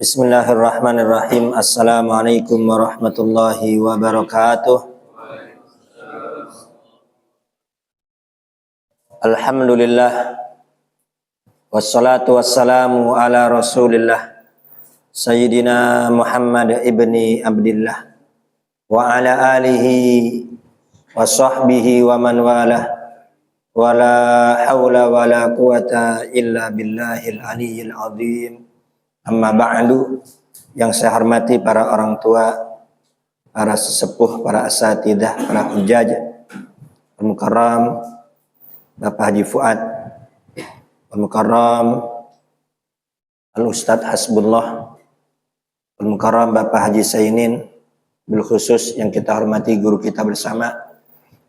Bismillahirrahmanirrahim. Assalamualaikum warahmatullahi wabarakatuh. Alhamdulillah. Wassalatu wassalamu ala Rasulillah Sayyidina Muhammad ibni Abdillah wa ala alihi wa sahbihi wa man walah. Wa la hawla wa la quwata illa billahil aliyyil azim. Amma ba'du, yang saya hormati para orang tua, para sesepuh, para asatidah, para hujaj, Al-Mukarram Bapak Haji Fuad, Al-Mukarram Al-Ustadz Hasbullah, Al-Mukarram Bapak Haji Sainin, bil khusus yang kita hormati guru kita bersama,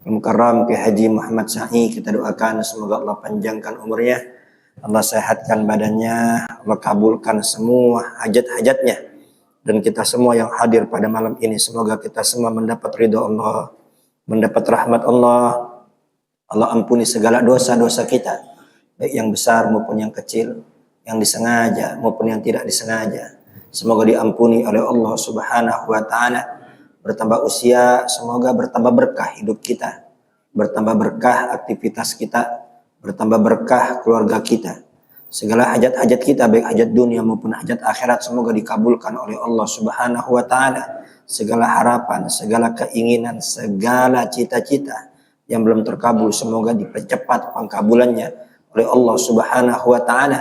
Al-Mukarram Ki Haji Muhammad Sa'i. Kita doakan semoga Allah panjangkan umurnya, Allah sehatkan badannya, Allah kabulkan semua hajat-hajatnya. Dan kita semua yang hadir pada malam ini, semoga kita semua mendapat ridha Allah, mendapat rahmat Allah. Allah ampuni segala dosa-dosa kita, baik yang besar maupun yang kecil, yang disengaja maupun yang tidak disengaja. Semoga diampuni oleh Allah Subhanahu wa ta'ala. Bertambah usia, semoga bertambah berkah hidup kita, bertambah berkah aktivitas kita, bertambah berkah keluarga kita. Segala hajat-hajat kita, baik hajat dunia maupun hajat akhirat, semoga dikabulkan oleh Allah Subhanahu wa ta'ala. Segala harapan, segala keinginan, segala cita-cita yang belum terkabul, semoga dipercepat pengkabulannya oleh Allah Subhanahu wa ta'ala.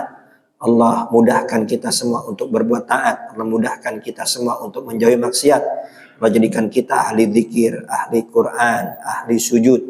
Allah mudahkan kita semua untuk berbuat taat, Allah mudahkan kita semua untuk menjauhi maksiat. Allah jadikan kita ahli zikir, ahli Quran, ahli sujud.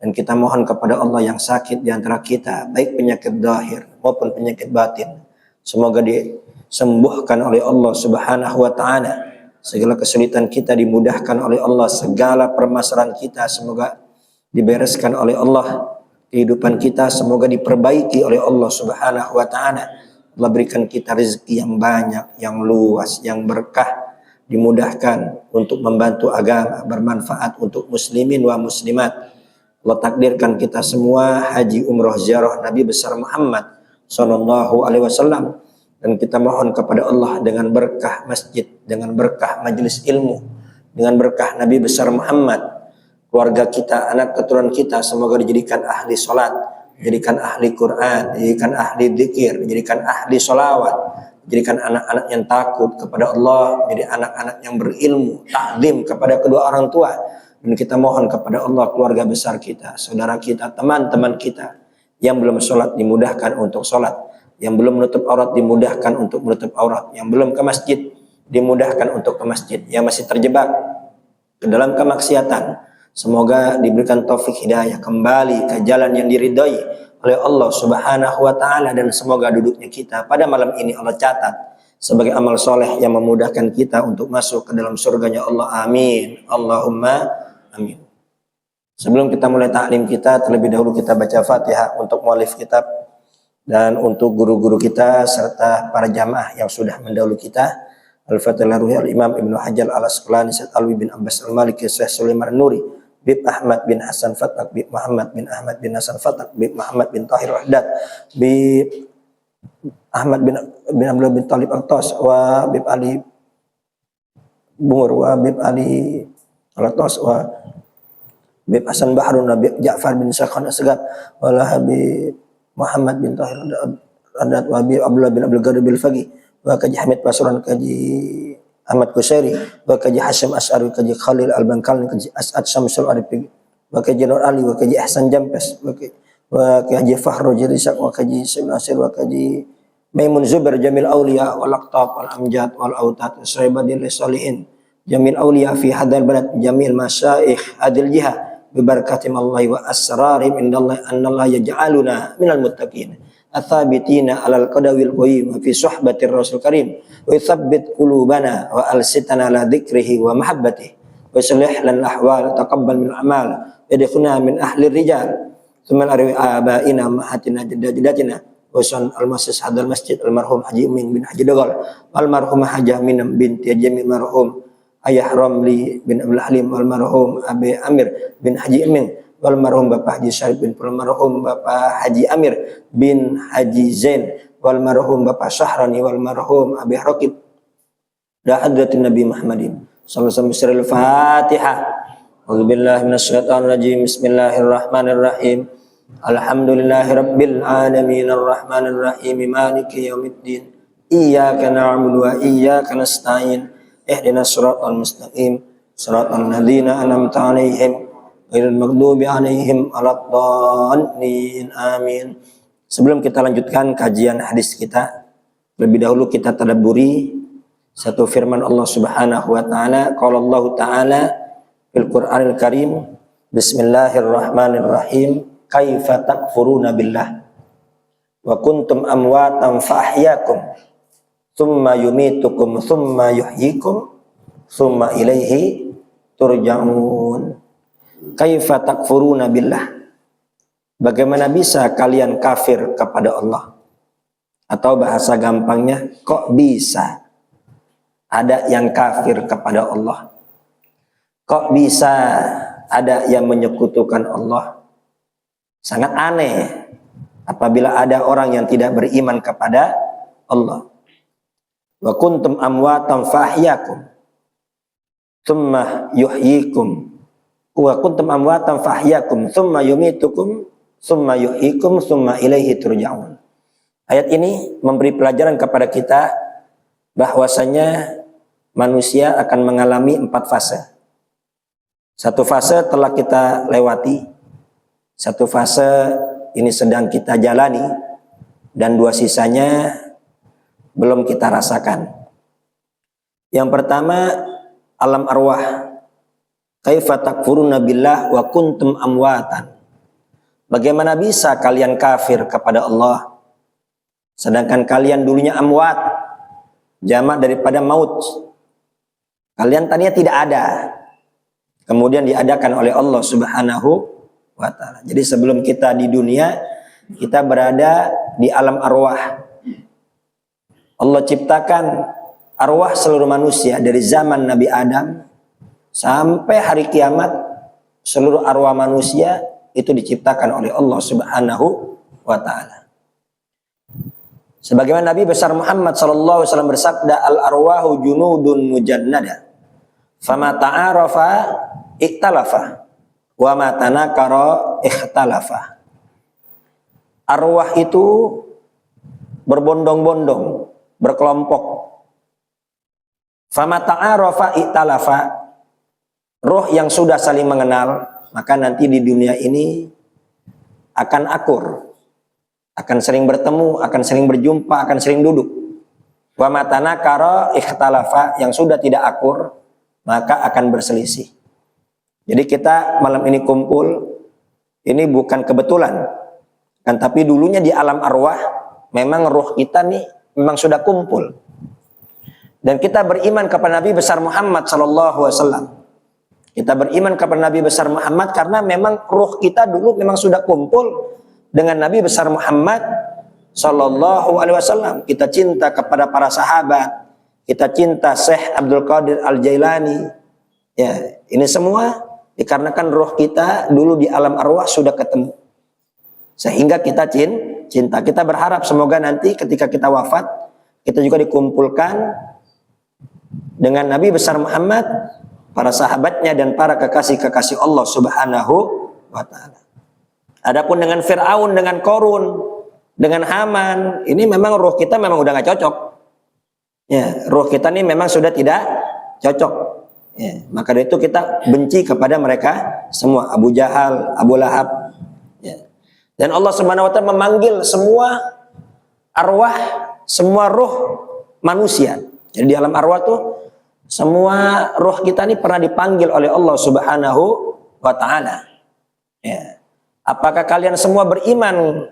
Dan kita mohon kepada Allah yang sakit di antara kita, baik penyakit zahir maupun penyakit batin, semoga disembuhkan oleh Allah Subhanahu wa ta'ala. Segala kesulitan kita dimudahkan oleh Allah, segala permasalahan kita semoga dibereskan oleh Allah. Kehidupan kita semoga diperbaiki oleh Allah Subhanahu wa ta'ala. Allah berikan kita rezeki yang banyak, yang luas, yang berkah, dimudahkan untuk membantu agama, bermanfaat untuk muslimin wa muslimat. Allah takdirkan kita semua haji umroh ziarah Nabi besar Muhammad sallallahu alaihi wasallam. Dan kita mohon kepada Allah dengan berkah masjid, dengan berkah majelis ilmu, dengan berkah Nabi besar Muhammad, keluarga kita, anak keturunan kita semoga dijadikan ahli salat, dijadikan ahli Quran, dijadikan ahli zikir, dijadikan ahli sholawat, dijadikan anak-anak yang takut kepada Allah, menjadi anak-anak yang berilmu, taklim kepada kedua orang tua. Dan kita mohon kepada Allah keluarga besar kita, saudara kita, teman-teman kita yang belum sholat dimudahkan untuk sholat, yang belum menutup aurat dimudahkan untuk menutup aurat, yang belum ke masjid dimudahkan untuk ke masjid, yang masih terjebak ke dalam kemaksiatan semoga diberikan taufik hidayah kembali ke jalan yang diridhai oleh Allah Subhanahu wa ta'ala. Dan semoga duduknya kita pada malam ini Allah catat sebagai amal soleh yang memudahkan kita untuk masuk ke dalam surganya Allah. Amin, Allahumma amin. Sebelum kita mulai taklim kita, terlebih dahulu kita baca Fatihah untuk mualif kitab dan untuk guru-guru kita serta para jamaah yang sudah mendahului kita. Al-Fatihah Ruhi Al-Imam Ibnu Hajar Al-Asqalani, Syed Alwi bin Abbas Al-Maliki, Syekh Sulaiman Nuri, Bib Ahmad bin Hasan Fatak, Bib Muhammad bin Ahmad bin Hasan Fatak, Bib Muhammad bin Tahir Wahdat, Bib Ahmad bin Abdullah bin Talib Al-Tas, wa Bib Ali Bungur, wa Bib Ali Al-Tas, wa Bib Hasan Bahrun, wa Bib Ja'far bin Syakhan Asgab, wa Habib Muhammad bin Tahir Wahdat, wa Bib Abdullah bin Abdul Qadir bil Faqih, wa Kaji Hamid Pasuran, Kaji Ahmad Kusairi, wa Kaji Hashim As'ari, Kaji Khalil Al-Bankal, Kaji As'ad Syamsul Arif, wa Kaji Nur Ali, wa Kaji Ahsan Jampes, wa Kaji Fahru Jirisak, wa Kaji Sayyid Nasir, wa Kaji Maimun Zubair, Jamil Aulia, wal Aqtab, wal Amjad, wal Autat, Sayyibadil Salihin, Jamil Aulia fi hadal balad, Jamil Masyaikh Adil Jihad, bibarakatim Allah wa asrarim indallahi annallaha yaj'aluna minal muttaqin athabitina alal qadawil qayyim fi suhbatir rasul karim wa yuthabbit qulubana wa alsitana ala dzikrihi wa mahabbatihi wa yuslih lana ahwal taqabbal min amal yadkhulna min ahli rijal thumma arwi abaina mahatina jaddatina wa san al-masjid hadal masjid almarhum Haji Umin bin Haji Dogal wal marhumah Hajah Minam binti Jamil marhum Ayah Ramli bin Abdul Halim, almarhum Abi Amir bin Haji Amin, wal marhum Bapak Haji Syarif bin wal marhum Bapak Haji Amir bin Haji Zain wal marhum Bapak Syahrani wal marhum Abi Raqib da hadratin Nabi Muhammadin sallallahu alaihi wasallam. Fatihah. A'udzubillahi minasyaitonir rajim. Bismillahirrahmanirrahim. Alhamdulillahirabbil alamin arrahmanir rahim maliki yaumiddin. Iyyaka na'budu wa iyyaka nasta'in. Ihdinas siratal mustaqim. Siratal ladzina an'amta 'alaihim ghairil maghdubi 'alaihim waladdallin. Amin. Sebelum kita lanjutkan kajian hadis kita, lebih dahulu kita tadabburi satu firman Allah Subhanahu wa taala. Qala Allah taala fil Qur'anil Karim, Bismillahirrahmanirrahim. Kaifa takfuruna billah wa kuntum amwatan fa ahyakum thumma yumitukum thumma yuhyikum thumma ilaihi turja'un. Kaifa takfuruna billah, bagaimana bisa kalian kafir kepada Allah? Atau bahasa gampangnya, kok bisa ada yang kafir kepada Allah? Kok bisa ada yang menyekutukan Allah? Sangat aneh apabila ada orang yang tidak beriman kepada Allah. Wa kuntum amwatan fahyakum thumma yuhyikum wa kuntum amwatan fahyakum thumma yumitukum thumma yuhyikum thumma ilaihi turja'un. Ayat ini memberi pelajaran kepada kita bahwasanya manusia akan mengalami 4 fase. Satu fase telah kita lewati, satu fase ini sedang kita jalani, dan 2 sisanya belum kita rasakan. Yang pertama, alam arwah. Kaifa takfuruna billah wa kuntum amwatan. Bagaimana bisa kalian kafir kepada Allah sedangkan kalian dulunya amwat, jamak daripada maut. Kalian tadinya tidak ada, kemudian diadakan oleh Allah Subhanahu wa ta'ala. Jadi sebelum kita di dunia, kita berada di alam arwah. Allah ciptakan arwah seluruh manusia dari zaman Nabi Adam sampai hari kiamat. Seluruh arwah manusia itu diciptakan oleh Allah Subhanahu wa ta'ala. Sebagaimana Nabi besar Muhammad sallallahu alaihi wasallam bersabda, al arwahu junudun mujannada fama ta'arafa iktalafa wa ma tanakara ikhtalafa. Arwah itu berbondong-bondong, berkelompok. Fama ta'arafa iktalafa. Roh yang sudah saling mengenal, maka nanti di dunia ini akan akur, akan sering bertemu, akan sering berjumpa, akan sering duduk. Wa ma tanakara ikhtalafa. Yang sudah tidak akur, maka akan berselisih. Jadi kita malam ini kumpul, ini bukan kebetulan, kan? Tapi dulunya di alam arwah, memang roh kita nih memang sudah kumpul. Dan kita beriman kepada Nabi besar Muhammad sallallahu alaihi wasallam. Kita beriman kepada Nabi besar Muhammad karena memang roh kita dulu memang sudah kumpul dengan Nabi besar Muhammad sallallahu alaihi wasallam. Kita cinta kepada para sahabat, kita cinta Syekh Abdul Qadir Al-Jailani. Ya, ini semua dikarenakan roh kita dulu di alam arwah sudah ketemu. Sehingga kita cinta. Kita berharap semoga nanti ketika kita wafat, kita juga dikumpulkan dengan Nabi besar Muhammad, para sahabatnya, dan para kekasih-kekasih Allah Subhanahu wa ta'ala. Adapun dengan Fir'aun, dengan Korun, dengan Haman, ini memang roh kita memang udah gak cocok. Ya, roh kita ini memang sudah tidak cocok. Ya, maka dari itu kita benci kepada mereka semua, Abu Jahal, Abu Lahab. Ya. Dan Allah Subhanahu wa ta'ala memanggil semua arwah, semua roh manusia. Jadi di alam arwah tuh semua roh kita ini pernah dipanggil oleh Allah Subhanahu wa ta'ala. Ya. Apakah kalian semua beriman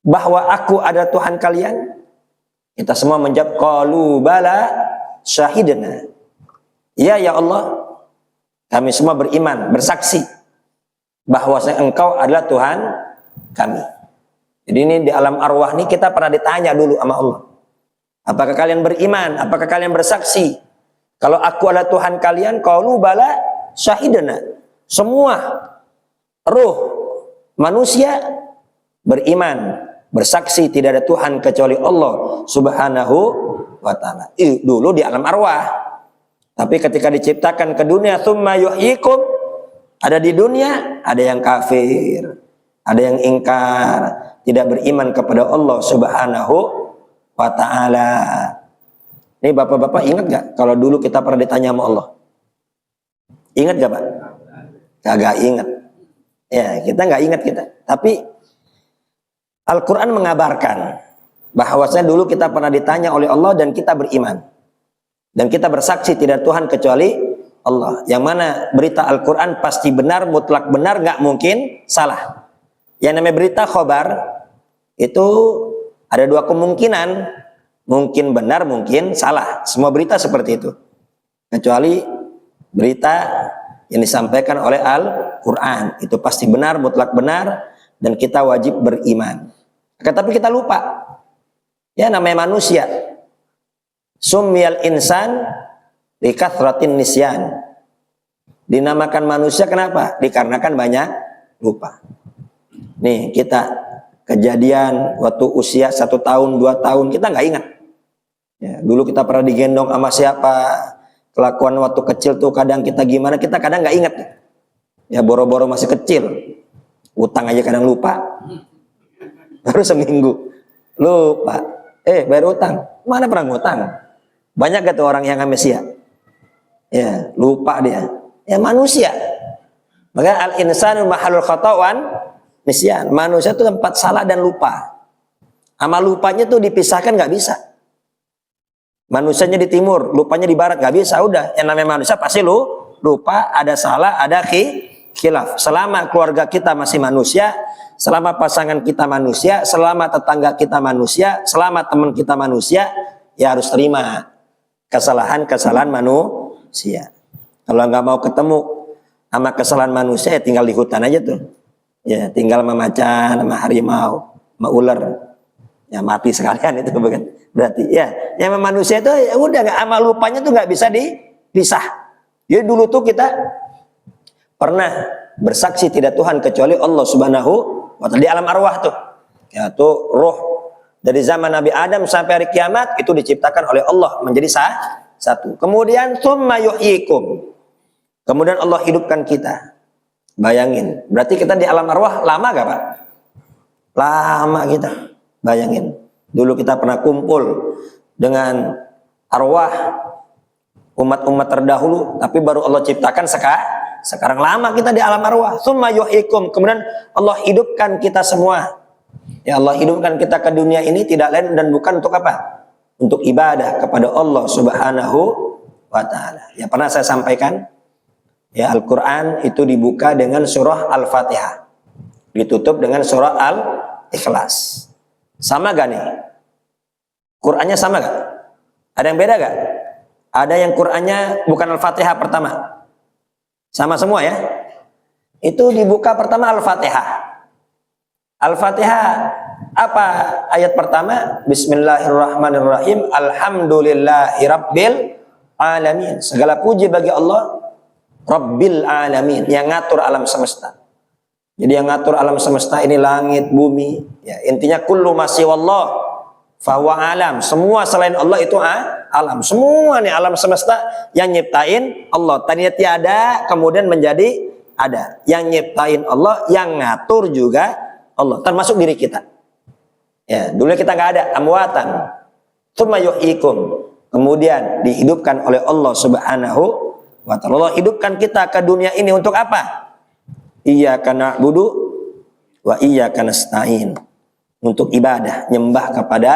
bahwa aku ada Tuhan kalian? Kita semua menjawab, qalu bala syahidna. Ya Allah, kami semua beriman, bersaksi bahwa Engkau adalah Tuhan kami. Jadi ini di alam arwah ini kita pernah ditanya dulu sama Allah. Apakah kalian beriman? Apakah kalian bersaksi kalau aku adalah Tuhan kalian? Qalu bala syahidna. Semua ruh manusia beriman, bersaksi tidak ada Tuhan kecuali Allah Subhanahu wa ta'ala. Dulu di alam arwah. Tapi ketika diciptakan ke dunia, tsumma yuhyikum, ada di dunia, ada yang kafir, ada yang ingkar, tidak beriman kepada Allah Subhanahu wa ta'ala. Ini bapak-bapak ingat gak kalau dulu kita pernah ditanya sama Allah? Ingat gak Pak? Kagak ingat. Ya, kita gak ingat kita. Tapi Al-Quran mengabarkan bahwasanya dulu kita pernah ditanya oleh Allah dan kita beriman. Dan kita bersaksi tidak Tuhan kecuali Allah. Yang mana berita Al-Quran pasti benar, mutlak benar, gak mungkin salah. Yang namanya berita khobar itu ada dua kemungkinan, mungkin benar, mungkin salah. Semua berita seperti itu, kecuali berita yang disampaikan oleh Al-Quran itu pasti benar, mutlak benar, dan kita wajib beriman. Tapi kita lupa, ya namanya manusia. Summiyal insan likathratin nisyan. Dinamakan manusia kenapa? Dikarenakan banyak lupa. Nih kita kejadian waktu usia 1 tahun, 2 tahun kita nggak ingat. Ya, dulu kita pernah digendong sama siapa, kelakuan waktu kecil tuh kadang kita gimana, kita kadang nggak ingat. Ya boro-boro masih kecil, utang aja kadang lupa. Baru seminggu lupa, bayar utang, mana pernah ngutang? Banyak gak tuh orang yang amnesia? Ya lupa dia. Ya manusia. Maka al-insanu mahalul khata'wan nisyan. Manusia itu tempat salah dan lupa. Sama lupanya tuh dipisahkan nggak bisa. Manusianya di timur, lupanya di barat, nggak bisa. Udah, yang namanya manusia pasti lupa, ada salah, ada khilaf. Selama keluarga kita masih manusia, selama pasangan kita manusia, selama tetangga kita manusia, selama teman kita manusia, ya harus terima kesalahan manusia. Kalau nggak mau ketemu sama kesalahan manusia, ya tinggal di hutan aja tuh. Ya tinggal sama macan, sama harimau, sama ular. Ya mati sekalian itu bukan. Berarti ya yang manusia itu ya udah nggak, sama lupanya tuh nggak bisa dipisah. Jadi dulu tuh kita pernah bersaksi tidak Tuhan kecuali Allah Subhanahu wa ta'ala di alam arwah tuh. Ya tuh roh dari zaman Nabi Adam sampai hari kiamat itu diciptakan oleh Allah menjadi satu. Kemudian tsumma yuhyikum. Kemudian Allah hidupkan kita. Bayangin, berarti kita di alam arwah lama gak Pak? Lama kita. Bayangin, dulu kita pernah kumpul dengan arwah umat-umat terdahulu, tapi baru Allah ciptakan sekarang. Lama kita di alam arwah. Tsumma yuhyikum. Kemudian Allah hidupkan kita semua. Ya Allah hidupkan kita ke dunia ini tidak lain dan bukan untuk apa? Untuk ibadah kepada Allah Subhanahu wa ta'ala. Ya pernah saya sampaikan, ya Al-Quran itu dibuka dengan surah Al-Fatihah, ditutup dengan surah Al-Ikhlas. Sama gak nih? Qurannya sama gak? Ada yang beda gak? Ada yang Qurannya bukan Al-Fatihah pertama. Sama semua ya? Itu dibuka pertama Al-Fatihah. Al-Fatihah apa ayat pertama? Bismillahirrahmanirrahim. Alhamdulillahirabbil alamin. Segala puji bagi Allah Rabbil alamin, yang ngatur alam semesta. Jadi yang ngatur alam semesta ini langit, bumi. Ya, intinya kullu ma siwallah fahuwa alam. Semua selain Allah itu alam. Semua nih alam semesta yang nyiptain Allah. Tadinya tiada, kemudian menjadi ada. Yang nyiptain Allah, yang ngatur juga Allah, termasuk diri kita. Ya, dulu kita nggak ada, amwatan. Tsumma yuhyikum. Kemudian dihidupkan oleh Allah Subhanahu wa ta'ala. Allah hidupkan kita ke dunia ini untuk apa? Iyyaka na'budu wa iyyaka nasta'in. Untuk ibadah, nyembah kepada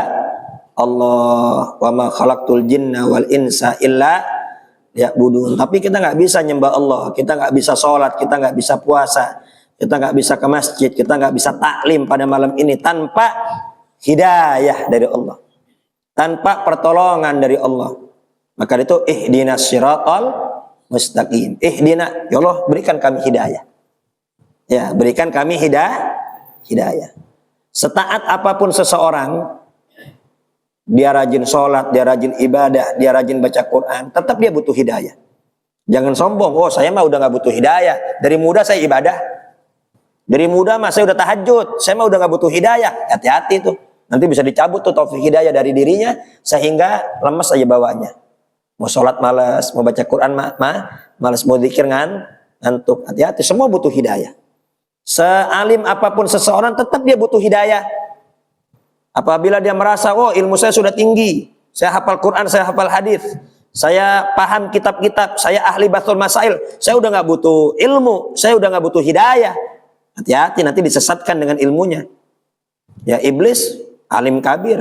Allah. Wa ma khalaqtul jinna wal insa illa liya'budun. Tapi kita nggak bisa nyembah Allah, kita nggak bisa sholat, kita nggak bisa puasa, kita nggak bisa ke masjid, kita nggak bisa taklim pada malam ini tanpa hidayah dari Allah, tanpa pertolongan dari Allah. Maka itu ihdinas siratal mustaqim. Ihdina, ya Allah berikan kami hidayah. Ya, berikan kami hidayah. Setaat apapun seseorang, dia rajin sholat, dia rajin ibadah, dia rajin baca Quran, tetap dia butuh hidayah. Jangan sombong, oh saya mah udah nggak butuh hidayah, dari muda saya ibadah. Dari muda mah saya udah tahajud, saya mah udah nggak butuh hidayah. Hati-hati tuh, nanti bisa dicabut tuh taufik hidayah dari dirinya sehingga lemes aja bawaannya. Mau sholat malas, mau baca Quran malas, mau zikir ngantuk. Hati-hati, semua butuh hidayah. Sealim apapun seseorang tetap dia butuh hidayah. Apabila dia merasa, oh ilmu saya sudah tinggi, saya hafal Quran, saya hafal hadis, saya paham kitab-kitab, saya ahli bathul masail, saya udah nggak butuh ilmu, saya udah nggak butuh hidayah. Hati-hati, nanti disesatkan dengan ilmunya. Ya iblis, alim kabir.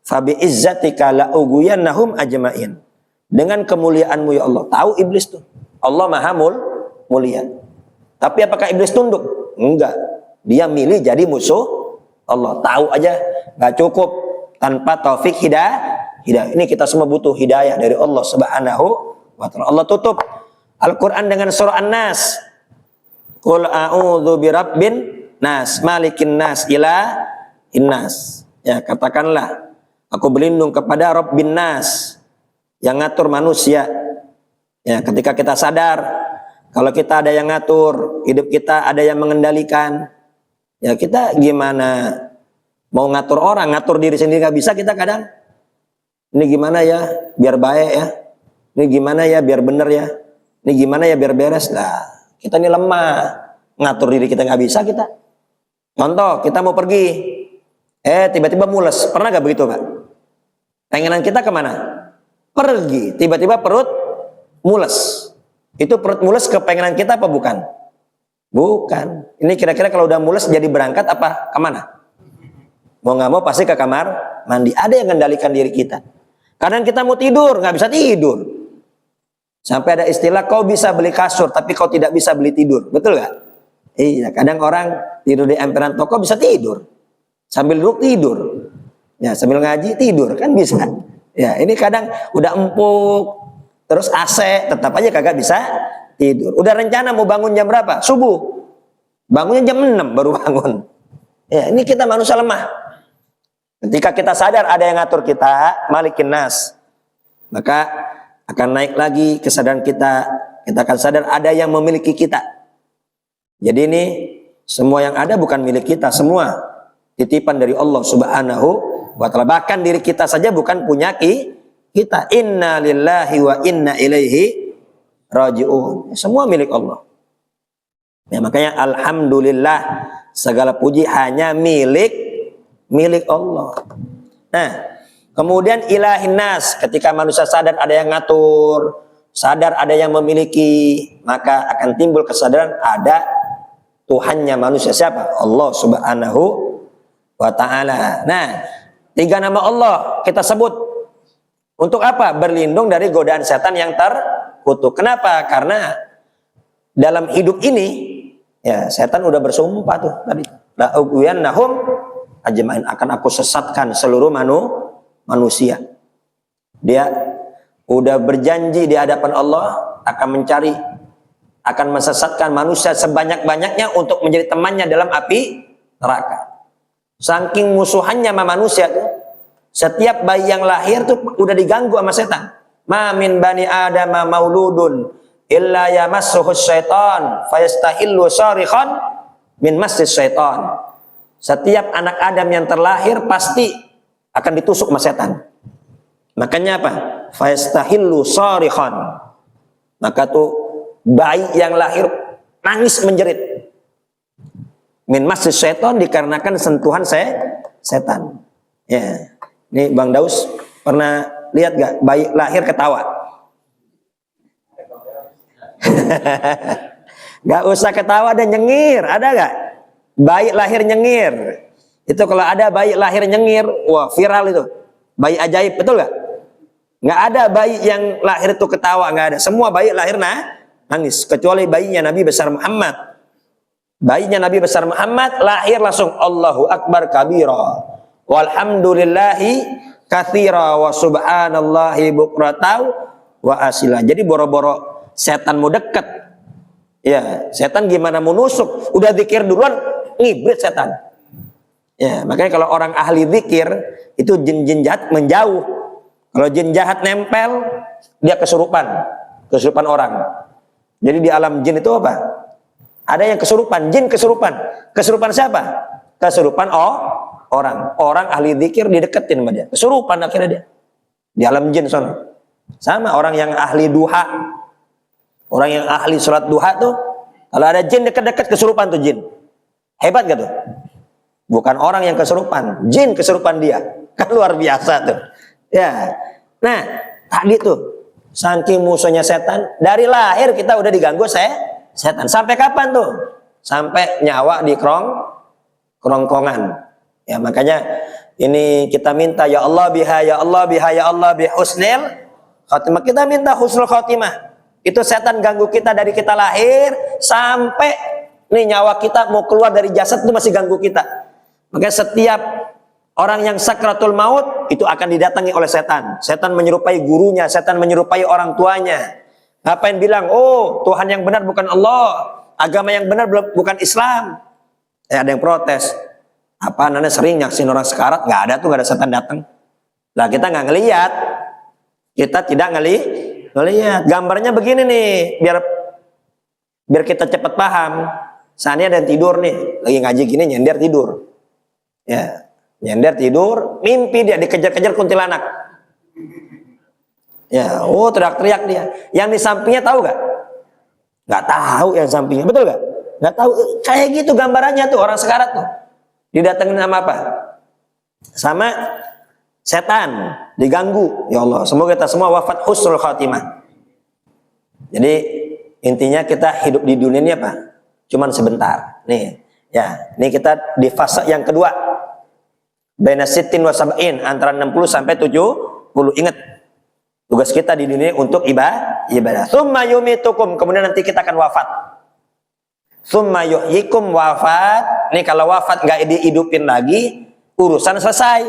Fabi izzatika la'ugwiyannahum ajma'in. Dengan kemuliaanmu ya Allah. Tahu iblis tuh. Allah maha mulia. Tapi apakah iblis tunduk? Enggak. Dia milih jadi musuh Allah. Tahu aja nggak cukup tanpa taufik hidayah. Ini kita semua butuh hidayah dari Allah Subhanahu wa ta'ala. Allah tutup Al-Quran dengan surah An-Nas. Qul a'udzu birabbin nas, malikin nas, ilahin nas. Ya, katakanlah aku berlindung kepada Rabbin nas, yang ngatur manusia. Ya, ketika kita sadar kalau kita ada yang ngatur hidup kita, ada yang mengendalikan, ya kita gimana mau ngatur orang, ngatur diri sendiri nggak bisa kita kadang. Ini gimana ya biar baik ya, ini gimana ya biar bener ya, ini gimana ya biar beres lah. Kita ini lemah, ngatur diri kita nggak bisa kita. Contoh, kita mau pergi, tiba-tiba mules. Pernah nggak begitu, Pak? Pengenan kita kemana? Pergi, tiba-tiba perut mules. Itu perut mules kepengenan kita apa bukan? Bukan. Ini kira-kira kalau udah mules jadi berangkat apa kemana? Mau nggak mau pasti ke kamar mandi. Ada yang mengendalikan diri kita. Kadang kita mau tidur, nggak bisa tidur. Sampai ada istilah, kau bisa beli kasur, tapi kau tidak bisa beli tidur. Betul nggak? Iya, kadang orang tidur di emperan toko bisa tidur. Sambil duduk tidur. Ya, sambil ngaji tidur, kan bisa. Ya, ini kadang udah empuk, terus AC, tetap aja kagak bisa tidur. Udah rencana mau bangun jam berapa? Subuh. Bangunnya jam 6 baru bangun. Ya, ini kita manusia lemah. Ketika kita sadar ada yang ngatur kita, malikin nas, maka akan naik lagi kesadaran kita. Kita akan sadar ada yang memiliki kita. Jadi ini semua yang ada bukan milik kita, semua titipan dari Allah Subhanahu wa ta'ala. Bahkan diri kita saja bukan punya kita. Inna lillahi wa inna ilaihi raji'un. Semua milik Allah. Ya, makanya alhamdulillah, segala puji hanya milik Allah. Nah, kemudian ilahin nas, ketika manusia sadar ada yang ngatur, sadar ada yang memiliki, maka akan timbul kesadaran ada Tuhannya manusia. Siapa? Allah Subhanahu wa ta'ala. Nah, 3 nama Allah kita sebut. Untuk apa? Berlindung dari godaan setan yang terkutuk. Kenapa? Karena dalam hidup ini, ya setan udah bersumpah tuh tadi. La'ugwiyannahum ajma'in, akan aku sesatkan seluruh manusia. Dia udah berjanji di hadapan Allah akan mencari, akan mensesatkan manusia sebanyak-banyaknya untuk menjadi temannya dalam api neraka. Saking musuhannya sama manusia tuh, setiap bayi yang lahir tuh udah diganggu sama setan. Ma min bani adama mauludun illa yamassuhu syaitan fayastahillu sarikhan min massis syaitan. Setiap anak Adam yang terlahir pasti akan ditusuk sama setan. Makanya apa? Fayastahillu sarikhan. Maka tuh bayi yang lahir nangis menjerit. Min masjid syaitan, dikarenakan sentuhan setan. Ya, ini Bang Daus pernah lihat gak bayi lahir ketawa? Gak usah ketawa dan nyengir, ada gak? Bayi lahir nyengir. Itu kalau ada bayi lahir nyengir, wah viral itu. Bayi ajaib, betul gak? Gak ada bayi yang lahir itu ketawa, gak ada. Semua bayi lahir nangis, kecuali bayinya Nabi besar Muhammad. Bayinya Nabi besar Muhammad lahir langsung Allahu Akbar kabira walhamdulillahi katsira wa subhanallahi bukratan wa asila. Jadi boro-boro setan mau deket, ya setan gimana mau nusuk, udah zikir duluan ngibrit setan. Ya, makanya kalau orang ahli zikir itu jin-jin jahat menjauh. Kalau jin jahat nempel, dia kesurupan orang. Jadi di alam jin itu apa? Ada yang kesurupan, jin kesurupan. Kesurupan siapa? Kesurupan orang. Orang ahli zikir dideketin sama dia. Kesurupan akhirnya dia. Di alam jin sana. Sama orang yang ahli duha. Orang yang ahli sholat duha tuh, kalau ada jin dekat-dekat kesurupan tuh jin. Hebat gak tuh? Bukan orang yang kesurupan, jin kesurupan dia. Kan luar biasa tuh. Ya. Nah, tadi tuh saking musuhnya setan, dari lahir kita udah diganggu setan. Sampai kapan tuh? Sampai nyawa di kerongkongan. Ya, makanya ini kita minta ya Allah biha ya Allah biha ya Allah bi husnil khatimah. Kita minta husnul khatimah. Itu setan ganggu kita dari kita lahir sampai nih nyawa kita mau keluar dari jasad itu masih ganggu kita. Makanya setiap orang yang sakratul maut itu akan didatangi oleh setan. Setan menyerupai gurunya, setan menyerupai orang tuanya. Ngapain bilang, oh Tuhan yang benar bukan Allah, agama yang benar bukan Islam. Ada yang protes. Apa namanya sering nyaksin orang sekarat? Nggak ada tuh, nggak ada setan datang. Lah kita nggak ngelihat, kita tidak ngelihat. Gambarnya begini nih, biar kita cepat paham. Seandainya ada yang tidur nih, lagi ngaji gini nyender tidur. Ya, nyender tidur, mimpi dia dikejar-kejar kuntilanak. Ya, oh teriak-teriak dia. Yang di sampingnya tahu gak? Gak tahu yang sampingnya, betul gak? Gak tahu. Kayak gitu gambarannya tuh orang sekarat tuh. Didatengin sama apa? Sama setan, diganggu. Ya Allah, semoga kita semua wafat husnul khatimah. Jadi intinya kita hidup di dunia ini apa? Cuman sebentar. Nih, ya, ini kita di fase yang kedua. Baina sittin wa sab'in, antara 60 sampai 70. Ingat, tugas kita di dunia untuk ibadah. Tsumma yumitukum, kemudian nanti kita akan wafat. Tsumma yuhyikum, wafat. Nih kalau wafat nggak dihidupin lagi, urusan selesai.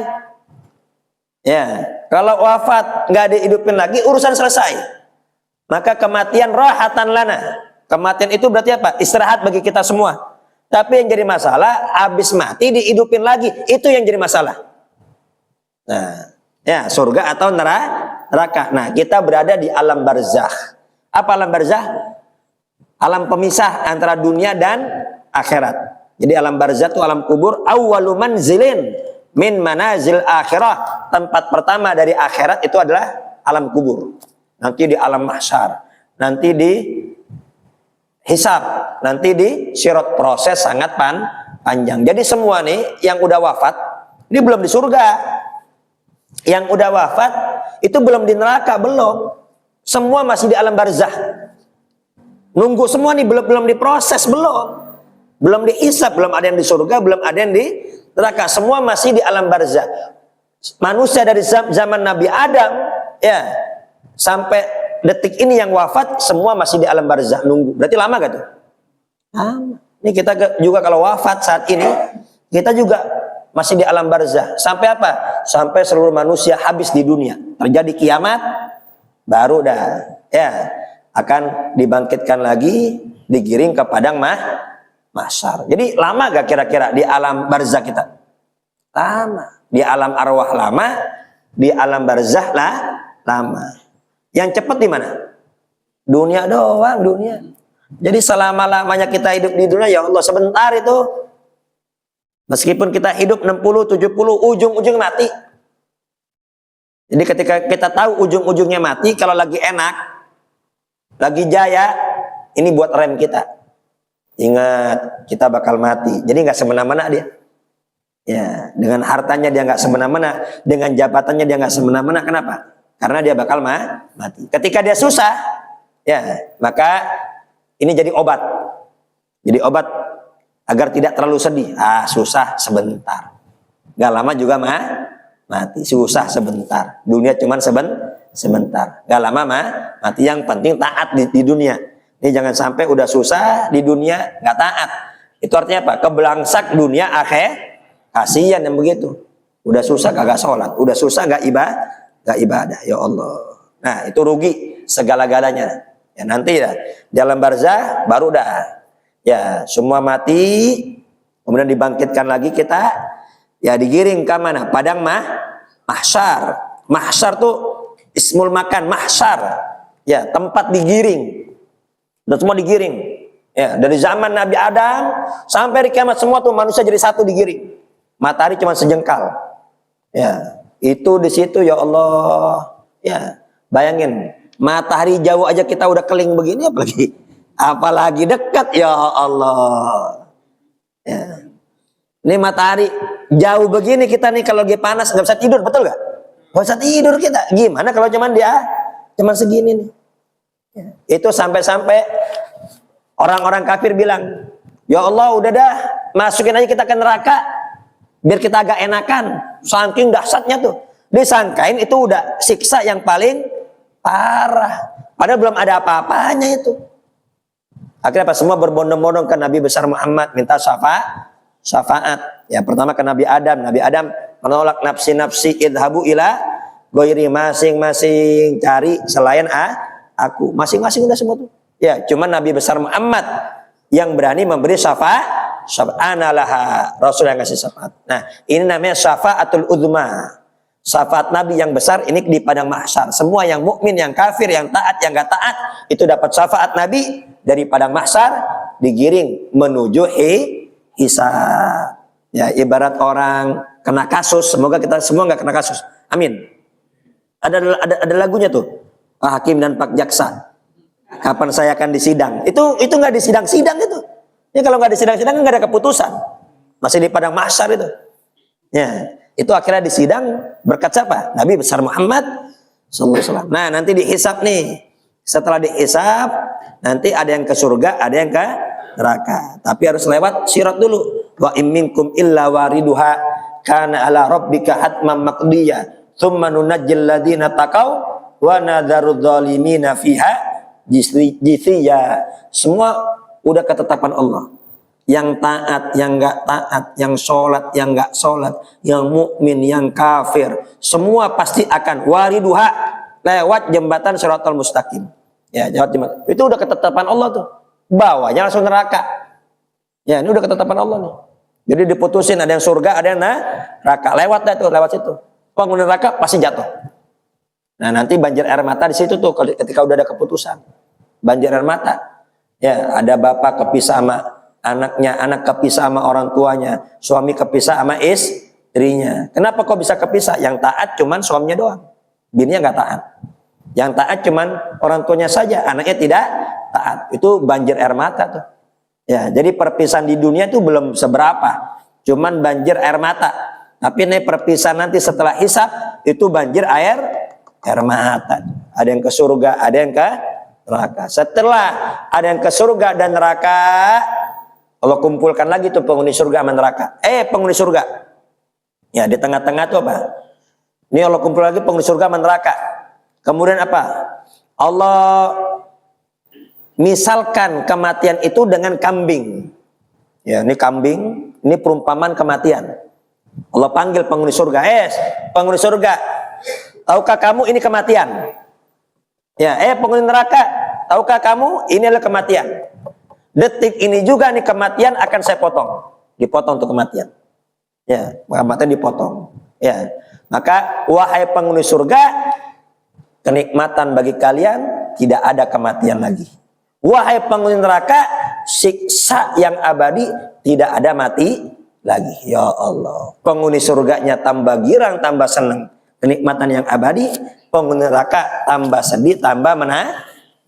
Ya, kalau wafat nggak dihidupin lagi, urusan selesai. Maka kematian rahatan lana. Kematian itu berarti apa? Istirahat bagi kita semua. Tapi yang jadi masalah, habis mati dihidupin lagi, itu yang jadi masalah. Nah, ya surga atau neraka. Nah, kita berada di alam barzakh. Apa alam barzakh? Alam pemisah antara dunia dan akhirat. Jadi alam barzakh itu alam kubur. Awwalu manzilin min manazil akhirah. Tempat pertama dari akhirat itu adalah alam kubur. Nanti di alam mahsyar, nanti di hisab, nanti di sirat, proses sangat panjang. Jadi semua nih yang udah wafat, ini belum di surga. Yang udah wafat itu belum di neraka, belum. Semua masih di alam barzakh. Nunggu semua nih, belum diproses, belum dihisab, belum ada yang di surga, belum ada yang di neraka. Semua masih di alam barzakh. Manusia dari zaman Nabi Adam ya sampai detik ini yang wafat semua masih di alam barzakh nunggu. Berarti lama gak tuh? Lama. Ini kita juga kalau wafat saat ini kita juga masih di alam barzakh. Sampai apa? Sampai seluruh manusia habis di dunia. Terjadi kiamat, baru dah ya akan dibangkitkan lagi, digiring ke padang mahsyar. Jadi lama gak kira-kira di alam barzakh kita? Lama. Di alam arwah lama, di alam barzakh lama. Yang cepat di mana? Dunia doang, dunia. Jadi selama-lamanya kita hidup di dunia, ya Allah sebentar itu. Meskipun kita hidup 60, 70, ujung-ujung mati. Jadi ketika kita tahu ujung-ujungnya mati, kalau lagi enak, lagi jaya, ini buat rem kita. Ingat, kita bakal mati. Jadi nggak semena-mena dia. Ya, dengan hartanya dia nggak semena-mena, dengan jabatannya dia nggak semena-mena. Kenapa? Karena dia bakal mati. Ketika dia susah, ya maka ini jadi obat. Jadi obat agar tidak terlalu sedih. Susah sebentar. Gak lama juga mati. Susah sebentar. Dunia cuman sebentar. Gak lama mati. Yang penting taat di dunia. Ini jangan sampai udah susah di dunia gak taat. Itu artinya apa? Kebelangsak dunia akhir. Kasihan yang begitu. Udah susah kagak sholat. Udah susah gak ibadah, ya Allah. Nah, itu rugi segala-galanya. Ya nanti ya dalam barzakh baru dah. Ya, semua mati, kemudian dibangkitkan lagi kita ya digiring ke mana? Padang mahsyar. Mahsyar tuh ismul makan, mahsyar. Ya, tempat digiring. Dan semua digiring. Ya, dari zaman Nabi Adam sampai di kiamat semua tuh manusia jadi satu digiring. Matahari cuma sejengkal. Ya, itu di situ ya Allah. Ya, bayangin matahari jauh aja kita udah keling begini, apalagi dekat ya Allah. Ya. Ini matahari jauh begini kita nih kalau lagi panas nggak bisa tidur, betul nggak? Nggak bisa tidur kita. Gimana kalau cuman segini nih? Ya. Itu sampai-sampai orang-orang kafir bilang, ya Allah udah dah masukin aja kita ke neraka biar kita agak enakan. Saking dahsyatnya tuh, disangkain itu udah siksa yang paling parah. Padahal belum ada apa-apanya itu. Akhirnya apa? Semua berbondong-bondong ke Nabi besar Muhammad minta syafaat. Ya, pertama ke Nabi Adam. Nabi Adam menolak, nafsi idhabu ila ghairi, masing-masing cari selain aku. Masing-masing udah semua tuh. Ya, cuma Nabi besar Muhammad yang berani memberi syafaat. Analah Rasul yang kasih syafaat. Nah, ini namanya syafaatul uzma. Syafaat Nabi yang besar ini di padang mahsyar. Semua yang mukmin, yang kafir, yang taat, yang gak taat itu dapat syafaat Nabi dari padang mahsyar digiring menuju hisab. Ya, ibarat orang kena kasus, semoga kita semua nggak kena kasus. Amin. Ada lagunya tuh. Pak Hakim dan Pak Jaksa. Kapan saya akan disidang? Itu nggak disidang-sidang itu. Ya, kalau nggak disidang-sidang nggak ada keputusan. Masih di padang mahsyar itu. Ya. Itu akhirnya disidang berkat siapa? Nabi besar Muhammad sallallahu alaihi wasallam. Nah, nanti dihisab nih. Setelah dihisab, nanti ada yang ke surga, ada yang ke neraka. Tapi harus lewat sirat dulu. Wa in minkum illa wariduha kana ala rabbika hatman maqdiya. Tsumma nunajjil ladzina taqaw wa nadzaru dzalimina fiha jithiya. Semua udah ketetapan Allah. Yang taat, yang enggak taat, yang sholat, yang enggak sholat, yang mukmin, yang kafir, semua pasti akan wariduha, lewat jembatan Shiratal Mustaqim. Ya, jembatan. Itu udah ketetapan Allah tuh. Bawahnya langsung neraka. Ya, ini udah ketetapan Allah nih. Jadi diputusin, ada yang surga, ada yang neraka. Lewat dah tuh, lewat situ. Penghuni neraka pasti jatuh. Nah, nanti banjir air mata di situ tuh ketika udah ada keputusan. Banjir air mata. Ya, ada bapak kepisah sama anaknya, anak kepisah sama orang tuanya, suami kepisah sama istrinya. Kenapa kok bisa kepisah? Yang taat cuman suaminya doang, bininya nggak taat. Yang taat cuman orang tuanya saja, anaknya tidak taat. Itu banjir air mata tuh. Ya, jadi perpisahan di dunia itu belum seberapa, cuman banjir air mata. Tapi nih perpisahan nanti setelah hisab itu banjir air mata. Ada yang ke surga, ada yang ke neraka. Setelah ada yang ke surga dan neraka, Allah kumpulkan lagi tuh penghuni surga sama neraka. Penghuni surga. Ya, di tengah-tengah tuh apa? Ini Allah kumpul lagi penghuni surga sama neraka. Kemudian apa? Allah misalkan kematian itu dengan kambing. Ya, ini kambing, ini perumpamaan kematian. Allah panggil penghuni surga. Penghuni surga, tahukah kamu ini kematian? Ya, penghuni neraka, tahukah kamu ini adalah kematian? Detik ini juga nih kematian akan saya potong. Dipotong untuk kematian. Ya, kematian dipotong. Ya. Maka wahai penghuni surga, kenikmatan bagi kalian tidak ada kematian lagi. Wahai penghuni neraka, siksa yang abadi, tidak ada mati lagi. Ya Allah. Penghuni surganya tambah girang, tambah senang. Kenikmatan yang abadi, penghuni neraka tambah sedih, tambah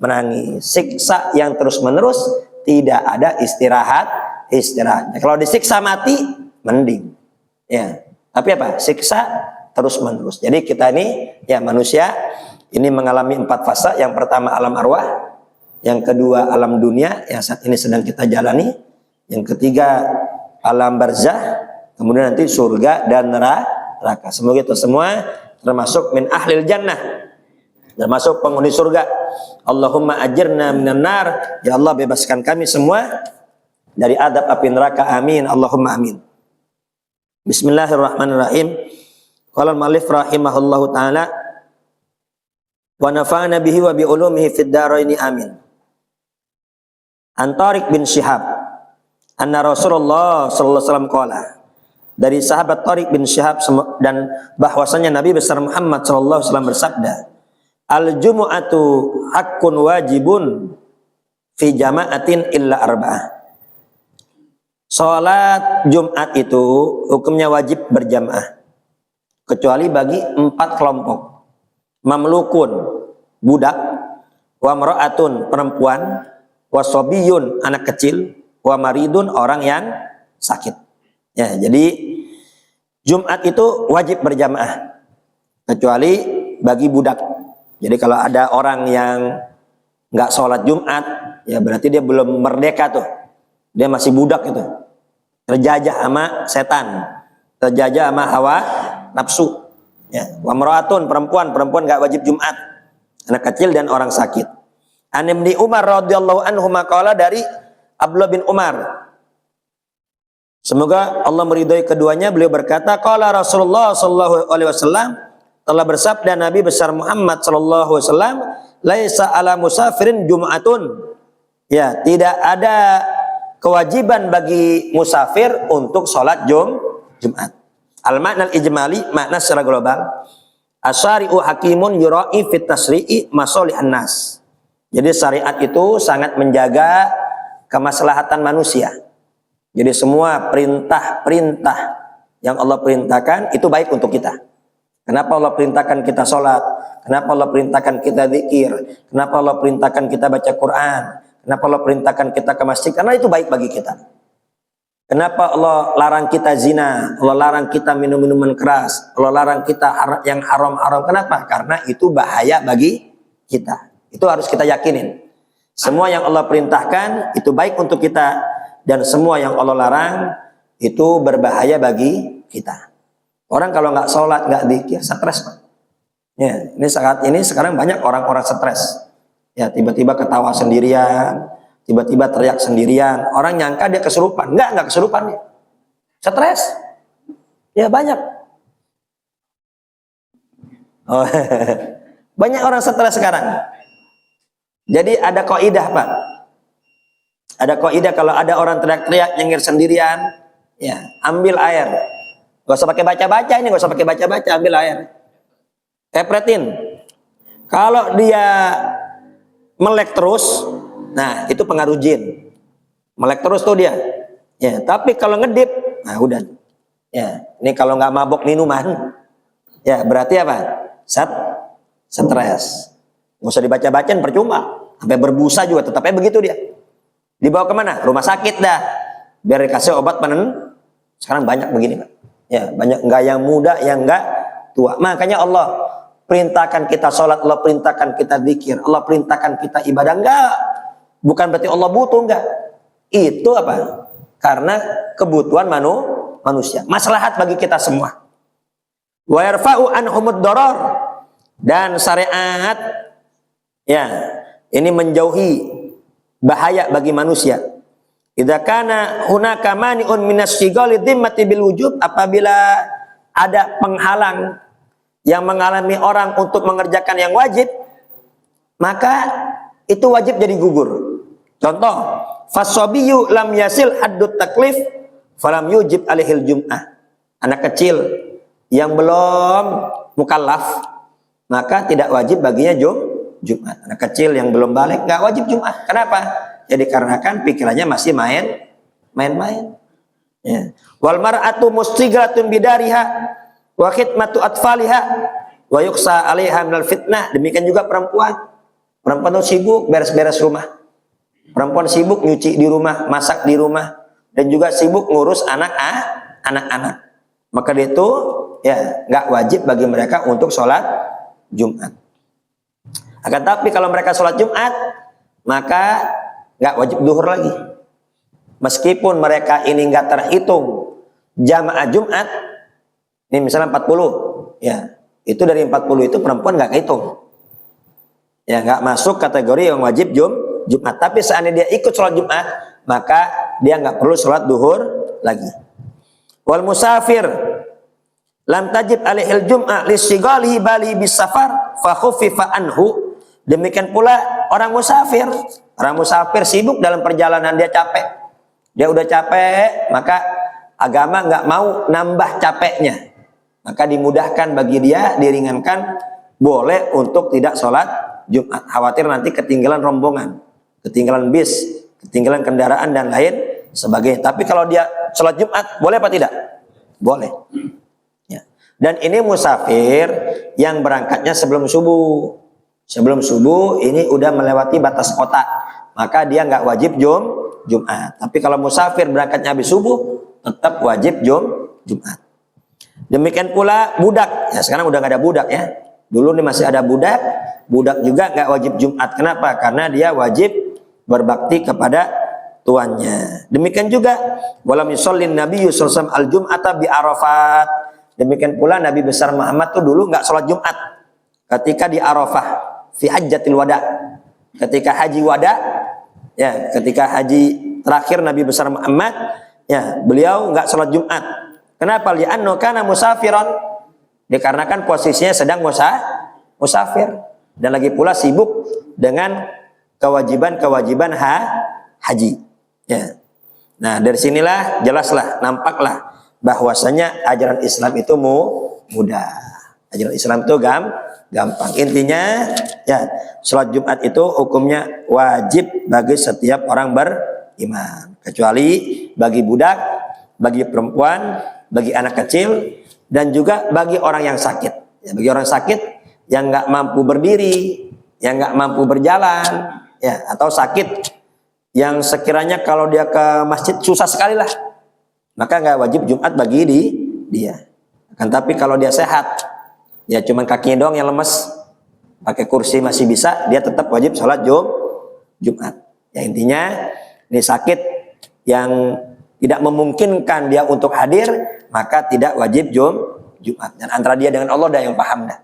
menangis. Siksa yang terus-menerus, tidak ada istirahatnya. Kalau disiksa mati, mending. Ya. Tapi apa? Siksa terus-menerus. Jadi kita ini, ya manusia, ini mengalami 4 fase. Yang pertama alam arwah, yang kedua alam dunia, yang saat ini sedang kita jalani. Yang ketiga alam barzah, kemudian nanti surga dan neraka. Semoga itu semua termasuk min ahlil jannah, termasuk penghuni surga. Allahumma ajirna minan nar. Ya Allah, bebaskan kami semua dari adab api neraka. Amin. Allahumma amin. Bismillahirrahmanirrahim. Qala al-mu'allif rahimahullahu taala wa nafa'ana bihi wa bi ulumihi fid dharaini amin. An Tariq bin Syihab anna Rasulullah sallallahu alaihi wasallam qala, dari sahabat Tariq bin Syihab dan bahwasanya Nabi besar Muhammad sallallahu alaihi wasallam bersabda, al-jumu'atu haqqun wajibun fi jama'atin illa arba'ah. Salat Jumat itu hukumnya wajib berjamaah kecuali bagi 4 kelompok. Mamlukun, budak, wa mar'atun, perempuan, wa sobiyun, anak kecil, wa maridun, orang yang sakit. Ya, jadi Jumat itu wajib berjamaah kecuali bagi budak. Jadi kalau ada orang yang nggak sholat Jumat, ya berarti dia belum merdeka tuh. Dia masih budak itu, terjajah sama setan, terjajah sama hawa nafsu. Ya, wa mar'atun, perempuan nggak wajib Jumat, anak kecil dan orang sakit. An Ibnu Umar radhiyallahu anhu maqala, dari Abdullah bin Umar, semoga Allah meridhai keduanya, beliau berkata, qala Rasulullah sallallahu alaihi wasallam, telah bersabda Nabi besar Muhammad sallallahu alaihi wasallam, laisa ala musafirin jum'atun. Ya, tidak ada kewajiban bagi musafir untuk sholat Jumat. Al-makna al-ijmali, makna secara global. Asyari'u hakimun yura'i fit tasri'i masalihan nas. Jadi syariat itu sangat menjaga kemaslahatan manusia. Jadi semua perintah-perintah yang Allah perintahkan itu baik untuk kita. Kenapa Allah perintahkan kita sholat? Kenapa Allah perintahkan kita zikir? Kenapa Allah perintahkan kita baca Quran? Kenapa Allah perintahkan kita ke masjid? Karena itu baik bagi kita. Kenapa Allah larang kita zina? Allah larang kita minum minuman keras. Allah larang kita yang haram-haram. Kenapa? Karena itu bahaya bagi kita. Itu harus kita yakinin. Semua yang Allah perintahkan itu baik untuk kita, dan semua yang Allah larang itu berbahaya bagi kita. Orang kalau nggak sholat, nggak zikir, stres, Pak. Ya, ini saat ini sekarang banyak orang-orang stres. Ya, tiba-tiba ketawa sendirian, tiba-tiba teriak sendirian. Orang nyangka dia kesurupan, nggak kesurupan dia. Stres. Ya banyak. Oh, banyak orang stres sekarang. Jadi ada kaidah, Pak. Ada kaidah, kalau ada orang teriak-teriak nyengir sendirian, ya ambil air. Gak usah pakai baca-baca ini, gak usah pakai baca-baca, ambil air. Tepretin. Kalau dia melek terus, nah itu pengaruh jin. Melek terus tuh dia. Ya, tapi kalau ngedip, nah udah. Ya, ini kalau nggak mabok minuman, ya berarti apa? Stres. Gak usah dibaca-bacain, percuma. Sampai berbusa juga, tetapnya begitu dia. Dibawa kemana? Rumah sakit dah. Biar dikasih obat penenang. Sekarang banyak begini, Pak. Ya, banyak, enggak yang muda, yang enggak tua. Makanya Allah perintahkan kita sholat, Allah perintahkan kita zikir, Allah perintahkan kita ibadah. Enggak, bukan berarti Allah butuh, enggak. Itu apa? Karena kebutuhan manusia, maslahat bagi kita semua. Wa yarfa'u anhumud darar, dan syariat ya ini menjauhi bahaya bagi manusia. Idza kana hunaka mani'un minas shighali dhimmati bil wujub, apabila ada penghalang yang mengalami orang untuk mengerjakan yang wajib, maka itu wajib jadi gugur. Contoh, fasobiyyu lam yasil haddut taklif falam yujib alaihil jum'ah. Anak kecil yang belum mukallaf, maka tidak wajib baginya Jumat. Anak kecil yang belum balik nggak wajib Jumat. Kenapa? Ya dikarenakan pikirannya masih main-main. Ya. Wal mar'atu mustighatun bidariha wa khidmatu atfaliha wa yuksa 'alaiha minal fitnah. Demikian juga perempuan. Perempuan itu sibuk beres-beres rumah. Perempuan sibuk nyuci di rumah, masak di rumah, dan juga sibuk ngurus anak-anak. Maka itu ya nggak wajib bagi mereka untuk sholat Jumat. Akan tapi kalau mereka sholat Jumat, maka nggak wajib duhur lagi. Meskipun mereka ini nggak terhitung jamaah Jumat, ini misalnya 40, ya itu dari 40 itu perempuan nggak kehitung, ya nggak masuk kategori yang wajib Jumat. Tapi seandainya dia ikut sholat Jumat, maka dia nggak perlu sholat duhur lagi. Wal musafir lam tajib alaihil jum'ah lisigalihi bali bis safar fa khuffifa anhu. Demikian pula orang musafir. Orang musafir sibuk dalam perjalanan, dia capek. Dia udah capek, maka agama nggak mau nambah capeknya. Maka dimudahkan bagi dia, diringankan, boleh untuk tidak sholat Jumat. Khawatir nanti ketinggalan rombongan. ketinggalan bis, ketinggalan kendaraan dan lain sebagainya. Tapi kalau dia sholat Jumat, boleh apa tidak? Boleh. Ya. Dan ini musafir yang berangkatnya sebelum subuh. Sebelum subuh ini udah melewati batas kota, maka dia nggak wajib Jumat. Tapi kalau musafir berangkatnya habis subuh, tetap wajib Jumat. Demikian pula budak. Ya sekarang udah nggak ada budak ya. Dulu nih masih ada budak. Budak juga nggak wajib Jumat. Kenapa? Karena dia wajib berbakti kepada tuannya. Demikian juga walam yusallin Nabi sallallahu al-jum'ata bi Arafat. Demikian pula Nabi besar Muhammad tuh dulu nggak sholat Jumat ketika di Arafah fi hajjatil wada. Ketika haji wada, ya ketika haji terakhir Nabi besar Muhammad, ya beliau nggak sholat Jumat. Kenapa? Li'annahu kana musafiran. Dikarenakan posisinya sedang musafir dan lagi pula sibuk dengan kewajiban-kewajiban haji. Ya. Nah, dari sinilah jelaslah, nampaklah bahwasanya ajaran Islam itu mudah. Ajaran Islam itu gampang. Intinya ya, sholat Jumat itu hukumnya wajib bagi setiap orang beriman, kecuali bagi budak, bagi perempuan, bagi anak kecil, dan juga bagi orang yang sakit. Ya, bagi orang sakit yang nggak mampu berdiri, yang nggak mampu berjalan, ya, atau sakit yang sekiranya kalau dia ke masjid susah sekali lah, maka nggak wajib Jumat bagi dia. Kan tapi kalau dia sehat, ya cuman kakinya doang yang lemes, pakai kursi masih bisa, dia tetap wajib sholat Jumat. Ya intinya ini sakit yang tidak memungkinkan dia untuk hadir, maka tidak wajib Jumat. Dan antara dia dengan Allah dah yang paham dah.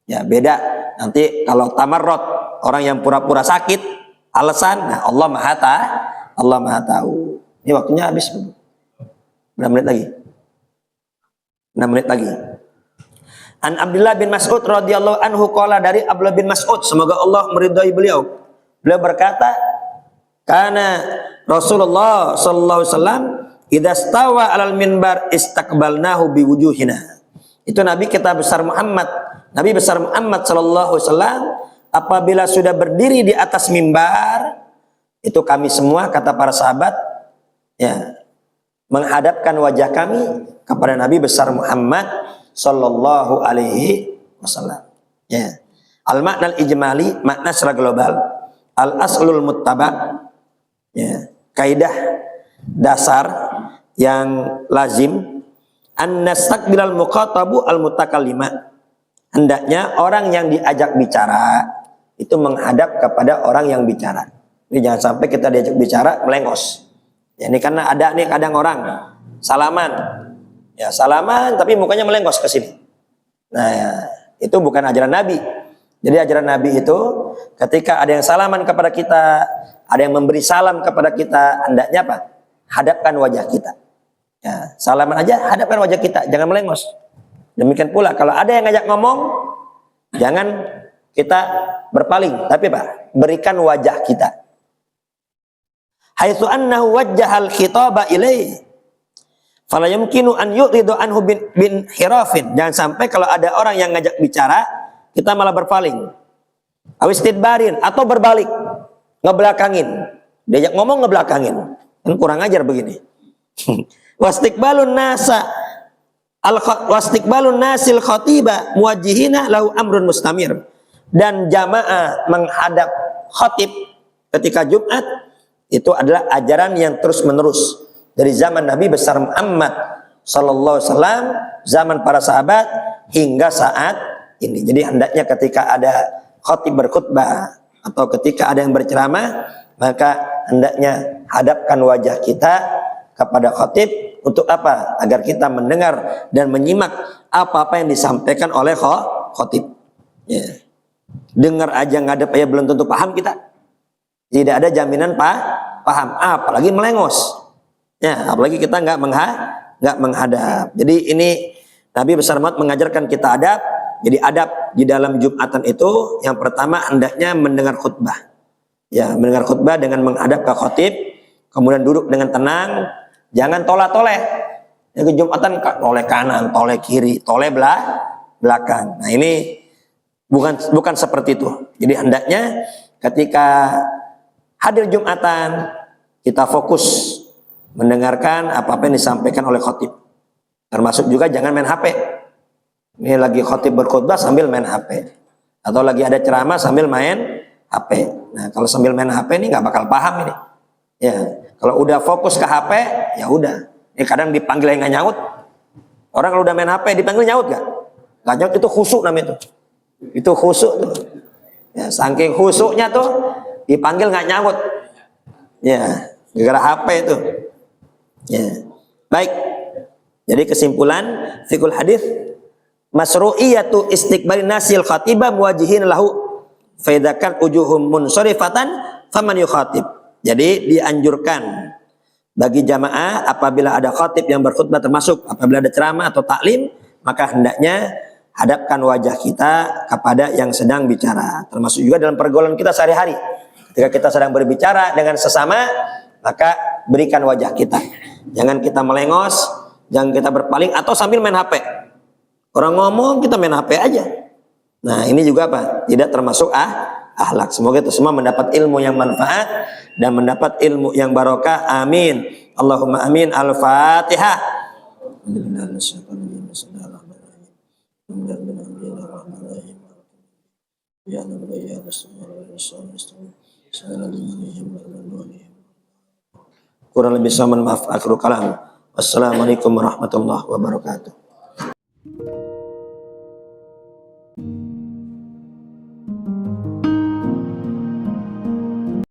Ya beda. Nanti kalau tamarrot, orang yang pura-pura sakit, alasan, nah Allah Maha tahu. Ini waktunya habis. Berapa menit lagi? 6 menit lagi. An Abdullah bin Mas'ud radhiyallahu anhu qala, dari Abdullah bin Mas'ud, semoga Allah meridhai beliau. Beliau berkata, karena Rasulullah sallallahu alaihi wasallam idza stawa 'alal minbar istaqbalnahu biwujuhina. Itu Nabi kita besar Muhammad, Nabi besar Muhammad sallallahu alaihi wasallam apabila sudah berdiri di atas mimbar, itu kami semua, kata para sahabat, ya, menghadapkan wajah kami kepada Nabi besar Muhammad sallallahu alaihi wasallam. Ya. Al-makna al-ijmali, makna secara global. Al-aslul muttaba', ya, kaidah dasar yang lazim, an-nastaqbilal muqatabu al-mutakallima. Hendaknya orang yang diajak bicara itu menghadap kepada orang yang bicara. Ini jangan sampai kita diajak bicara melengos. Ya, ini karena ada nih kadang orang salaman. Ya, salaman tapi mukanya melengos ke sini. Nah, ya, itu bukan ajaran Nabi. Jadi ajaran Nabi itu ketika ada yang salaman kepada kita, ada yang memberi salam kepada kita, hendaknya apa? Hadapkan wajah kita. Ya, salaman aja hadapkan wajah kita, jangan melengos. Demikian pula kalau ada yang ngajak ngomong, jangan kita berpaling, tapi apa? Berikan wajah kita. Haitsu annahu wajjahal khitaba ilaihi fala yumkinu an yuridu anhu bin hirafin. Jangan sampai kalau ada orang yang ngajak bicara, kita malah berpaling. Awistidbarin, atau berbalik, ngebelakangin. Diajak ngomong ngebelakangin. Kan kurang ajar begini. Wastiqbalun nasil khatiba muwajjihina lahu amrun mustamir. Dan jamaah menghadap khatib ketika Jumat itu adalah ajaran yang terus menerus dari zaman Nabi besar Muhammad sallallahu alaihi wasallam, zaman para sahabat hingga saat ini. Jadi hendaknya ketika ada khatib berkhutbah atau ketika ada yang berceramah, maka hendaknya hadapkan wajah kita kepada khatib untuk apa? Agar kita mendengar dan menyimak apa-apa yang disampaikan oleh khatib. Ya. Dengar aja ngadep aja belum tentu paham kita. Tidak ada jaminan paham, apalagi melengos. Ya, apalagi kita nggak menghadap. Jadi ini Nabi besar Muhammad mengajarkan kita adab. Jadi adab di dalam Jumatan itu yang pertama hendaknya mendengar khutbah. Ya, mendengar khutbah dengan menghadap ke khatib, kemudian duduk dengan tenang, jangan toleh-toleh. Ya, ke Jumatan toleh kanan, toleh kiri, toleh belakang. Nah, ini bukan seperti itu. Jadi hendaknya ketika hadir Jumatan, kita fokus mendengarkan apa-apa yang disampaikan oleh khatib. Termasuk juga jangan main HP. Ini lagi khatib berkhutbah sambil main HP. Atau lagi ada ceramah sambil main HP. Nah, kalau sambil main HP ini nggak bakal paham ini. Ya, kalau udah fokus ke HP, ya udah. Ini kadang dipanggil yang nggak nyaut. Orang kalau udah main HP dipanggil nyaut gak? Nggak nyaut, itu khusyuk namanya itu. Itu khusyuk tuh. Ya, saking khusyuknya tuh dipanggil nggak nyaut. Ya, gara-gara HP itu. Ya, baik. Jadi kesimpulan fikul hadis, masru'iyatu istiqbalin nasil khatibah muwajihin lahu faidakan ujuhum munsharifatan faman yukhatib. Jadi dianjurkan bagi jamaah apabila ada khatib yang berkhutbah, termasuk apabila ada ceramah atau taklim, maka hendaknya hadapkan wajah kita kepada yang sedang bicara. Termasuk juga dalam pergaulan kita sehari-hari. Ketika kita sedang berbicara dengan sesama, maka berikan wajah kita. Jangan kita melengos, jangan kita berpaling atau sambil main HP. Orang ngomong kita main HP aja. Nah, ini juga apa? Tidak termasuk akhlak. Semoga itu semua mendapat ilmu yang manfaat dan mendapat ilmu yang barokah. Amin. Allahumma amin. Al-Fatihah. Kurang lebih sama, maaf, akhirul kalam. Wassalamualaikum warahmatullahi wabarakatuh.